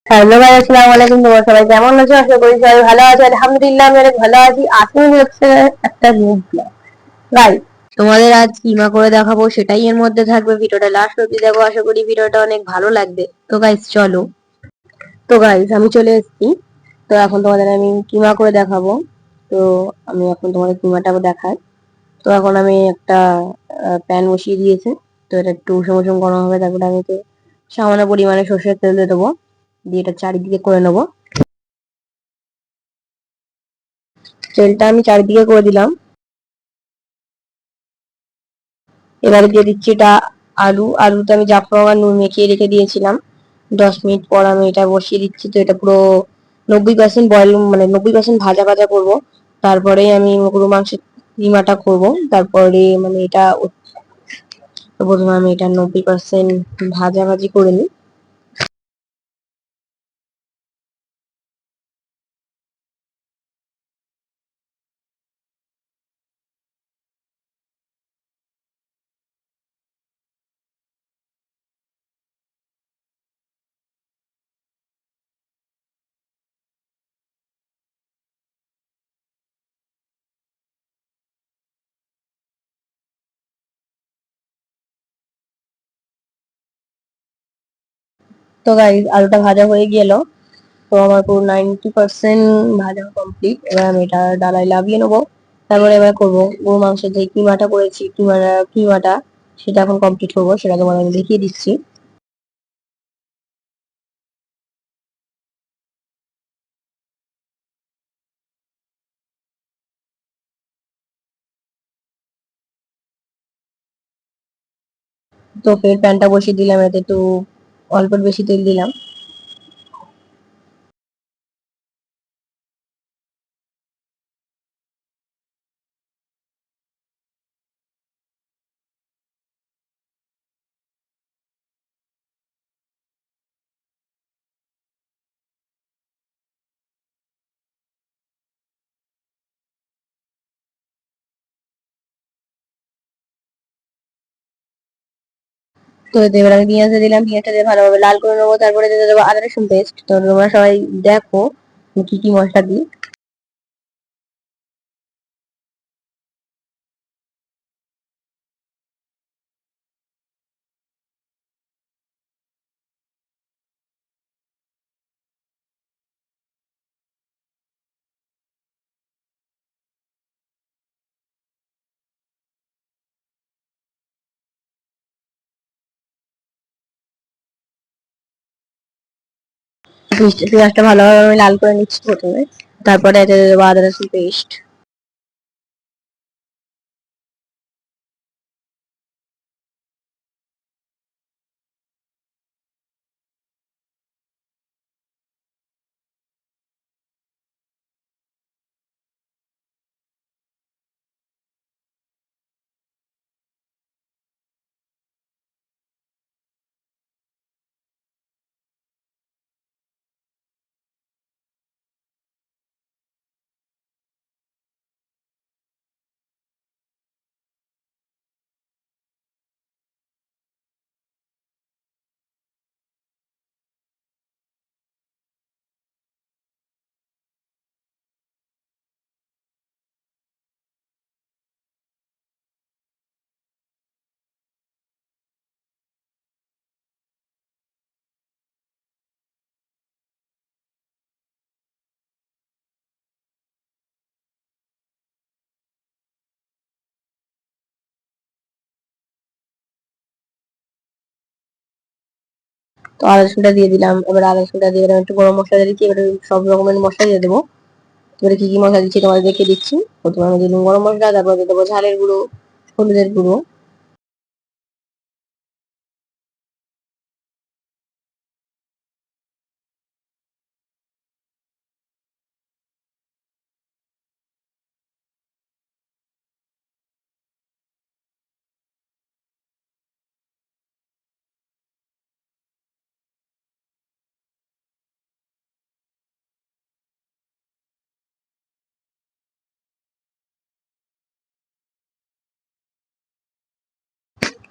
Hello ভাই, আসসালামু আলাইকুম। তোমরা সবাই কেমন আছো? আশা করি সবাই ভালো আছো। আলহামদুলিল্লাহ আমি অনেক ভালো আছি। আজকে হচ্ছে একটা নিউজ ভাই, তোমাদের আজ কিমা করে দেখাবো, সেটাই এর মধ্যে থাকবে। ভিডিওটা লাস্ট অব্দি দেখো, আশা করি ভিডিওটা অনেক ভালো লাগবে। তো গাইস চলো। তো গাইস আমি চলে এসেছি। তো এখন তোমাদের আমি কিমা করে দেখাবো। তো আমি এখন তোমাদের কিমাটা দেখাই। তো এখন আমি একটা প্যান বসিয়ে দিয়েছে। তো এটা একটু উষুম উষুম গরম হবে, তারপরে আমি তো সামান্য পরিমাণে সর্ষের তেল দিয়ে দেবো, দিয়ে এটা চারিদিকে করে নেবো। তেলটা আমি চারিদিকে করে দিলাম। এবারে দিয়ে দিচ্ছি এটা আলুতে আমি জাফরান আর নুন মেখিয়ে রেখে দিয়েছিলাম। 10 মিনিট পর আমি এটা বসিয়ে দিচ্ছি। তো এটা পুরো 90% বয়েল, মানে 90% ভাজা ভাজা করব। তারপরে আমি গরু মাংসের কিমাটা করব। তারপরে মানে এটা প্রথমে আমি এটা 90% ভাজা ভাজি করে নিই। তো গাইস আলুটা ভাজা হয়ে গেল। তো আমার পুরো 90% ভাজা কমপ্লিট। এবার আমি এটা ডালায় লাভিয়ে নেবো। তারপরে এবার করবো গরু মাংসের যে কিমাটা করেছি, কিমাটা সেটা এখন কমপ্লিট করবো, সেটা তোমার আমি দেখিয়ে দিচ্ছি। তো ফের প্যানটা বসিয়ে দিলাম, এতে একটু অল্প বেশি তেল দিলাম। তো এতে এবার আমি পেঁয়াজটা দিলাম, পেঁয়াজটা দিয়ে ভালোভাবে লাল করে নেবো। তারপরে দিয়ে দেবো আদা রসুন পেস্ট। তো তোমরা সবাই দেখো আমি কি কি মশলা দিই। পেঁয়াজটা ভালোভাবে আমি লাল করে নিচ্ছি প্রথমে। তারপরে এতে দিয়ে দেবো আদা রসুন পেস্ট। তো আদা রসুনটা দিয়ে দিলাম। এবার আদা রসুনটা দিয়ে এবার একটু গরম মশলা দিয়ে দিচ্ছি। এবার সব রকমের মশলা দিয়ে দেবো। এবারে কি কি মশলা দিচ্ছি তোমাদের দেখিয়ে দিচ্ছি। প্রথমে আমি দিয়ে দিলাম গরম মশলা, তারপর দিয়ে দেবো ঝালের গুঁড়ো, হলুদের গুঁড়ো।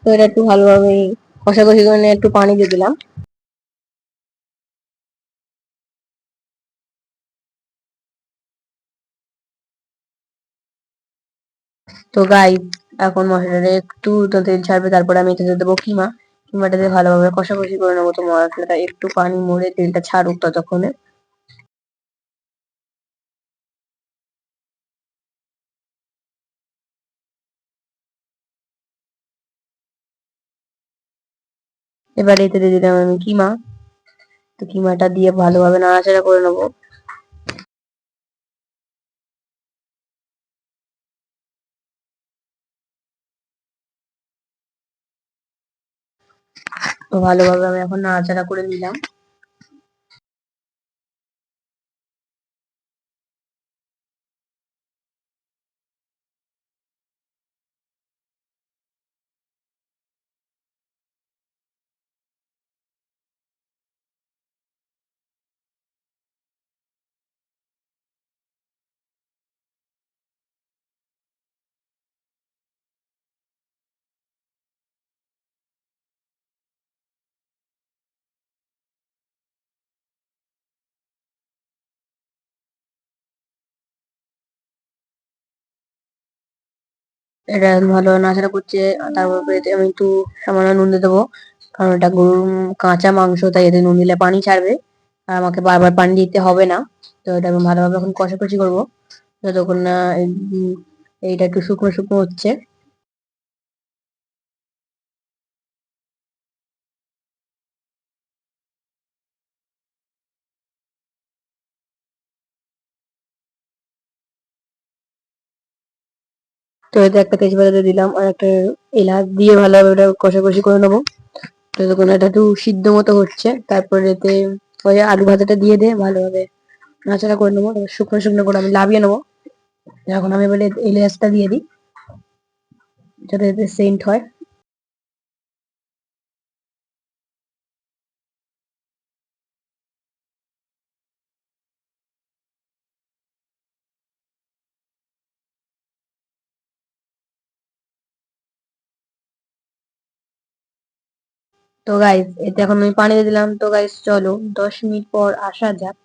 তো এটা একটু ভালোভাবে কষাকষি করে নিয়ে একটু পানি দিয়ে দিলাম। তো গাইস এখন মশলাটা একটু তো তেল ছাড়বে, তারপরে আমি এতে দেবো কিমা। কিমাটা দিয়ে ভালোভাবে কষাকষি করে নেবো। তো মশলাটা একটু পানি মরে তেলটা ছাড়ুক ততক্ষণে। এবার এতে দিয়ে দিলাম আমি কিমা। তো কিমাটা দিয়ে ভালোভাবে নাড়াচাড়া করে নেবো। তো ভালোভাবে আমি এখন নাড়াচাড়া করে নিলাম। এটা ভালো নাড়াচাড়া করছে। তারপর এতে আমি একটু সামান্য নুন দিয়ে দেবো, কারণ এটা গরুর কাঁচা মাংস, তাই এতে নুন দিলে পানি ছাড়বে আর আমাকে বারবার পানি দিতে হবে না। তো এটা আমি ভালোভাবে এখন কষাকষি করবো যতক্ষণ না এইটা একটু শুকনো শুকনো হচ্ছে। তো এতে একটা তেজপাতা দিয়ে দিলাম আর একটা এলাচ দিয়ে ভালোভাবে এটা কষাকষি করে নেবো যতক্ষণ এটা একটু সিদ্ধ মতো হচ্ছে। তারপরে এতে ওই আলু ভাজাটা দিয়ে ভালোভাবে নাড়াচাড়া করে নেবো। তারপর শুকনো শুকনো করে আমি লাভিয়ে নেবো। এখন আমি বলে এলাচটা দিয়ে দিই যাতে এতে সেন্ট হয়। তো গাইস এতে এখন আমি পানি দিয়ে দিলাম। তো গাইস চলো 10 মিনিট পর আসা যাক।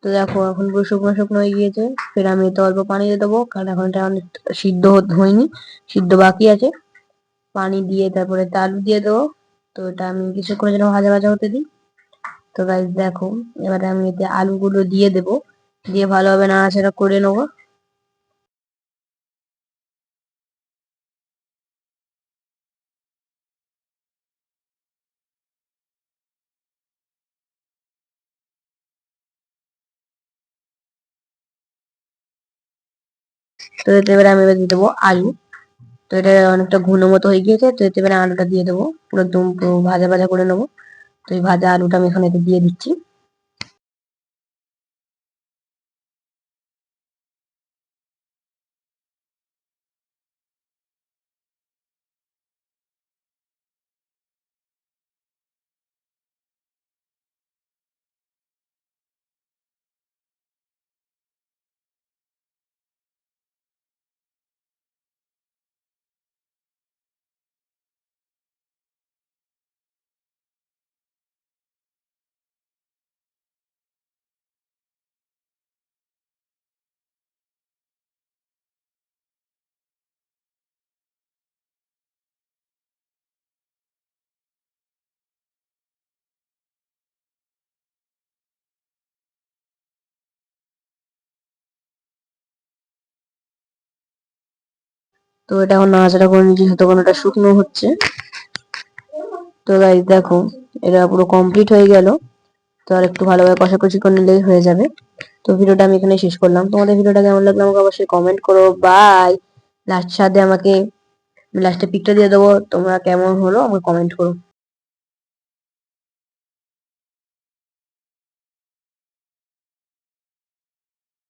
তো দেখো এখন পুরো শুকনো শুকনো হয়ে গিয়েছে। ফের আমি এতে অল্প পানি দিয়ে দেবো, কারণ এখন এটা অনেক সিদ্ধ হয়নি, সিদ্ধ বাকি আছে। পানি দিয়ে তারপরে এতে আলু দিয়ে দেবো। তো এটা আমি কিছুক্ষণের জন্য ভাজা ভাজা হতে দিই। তো গাইস দেখো এবারে আমি এতে আলুগুলো দিয়ে দেবো, দিয়ে ভালোভাবে নাড়াচাড়া করে নেবো। তো এতে এবারে আমি এবার দিয়ে দেবো আলু। তো এটা অনেকটা ঘন মতো হয়ে গিয়েছে। তো এতে এবারে আলুটা দিয়ে দেবো, পুরো একদম পুরো ভাজা ভাজা করে নেবো। তো এই ভাজা আলুটা আমি এখানে এতে দিয়ে দিচ্ছি। তো এটা এখন নাড়াচাড়া করে নিচ্ছি যতক্ষণ এটা শুকনো হচ্ছে। তো গাইস দেখো এটা পুরো কমপ্লিট হয়ে গেল। তো আর একটু ভালোভাবে কষাকষি করে নিলেই হয়ে যাবে। তো ভিডিওটা আমি এখানে শেষ করলাম। তোমাদের ভিডিওটা কেমন লাগলো আমাকে অবশ্যই কমেন্ট করো। বাই। লাস্ট সাথে আমাকে লাস্টে পিকটা দিয়ে দেবো, তোমরা কেমন হলো আমাকে কমেন্ট করো।